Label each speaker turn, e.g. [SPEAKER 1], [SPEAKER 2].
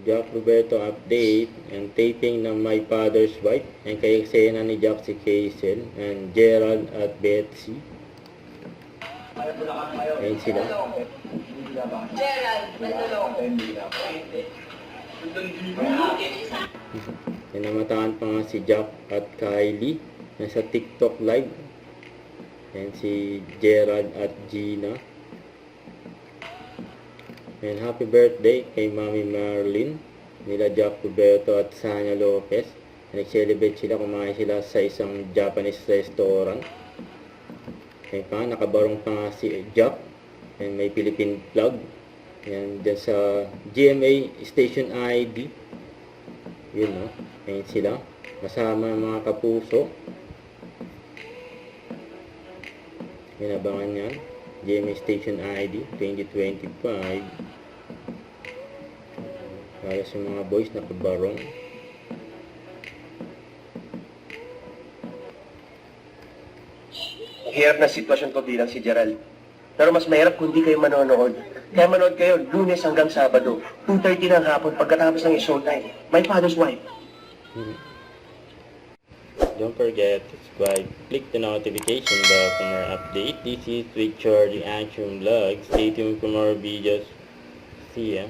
[SPEAKER 1] Jack Roberto update and taping ng My Father's Wife. And kay eksena ni Jack si Hazel and Gerald at Betsy. Ayun sila.
[SPEAKER 2] Gerald,
[SPEAKER 1] Namatakan pa nga si Jack at Kylie. Nasa TikTok live. And si Gerald at Gina. And happy birthday kay Mami Marlene, nila Jack Roberto at Sanya Lopez. Nag-celebrate sila, kumain sila sa isang Japanese restaurant. Kaya pa, nakabarong pa nga si Jack. And may Philippine flag. Yan, dyan sa GMA Station ID. Yun, no? Ayun sila. Kasama ng mga kapuso. Inabangan yan. GMA Station ID 2025. Kaya sa mga boys nakabarong.
[SPEAKER 3] Hirap na sitwasyon ko bilang si Gerald. Pero mas mahirap kung di kayo manonood. Kaya manood kayo Lunes hanggang Sabado, 2:30 ng hapon pagkatapos ng showtime. My Father's Wife.
[SPEAKER 1] Don't forget to subscribe. Click the notification bell for more update. This is Richard the Action Vlog. Stay tuned for more videos. See ya.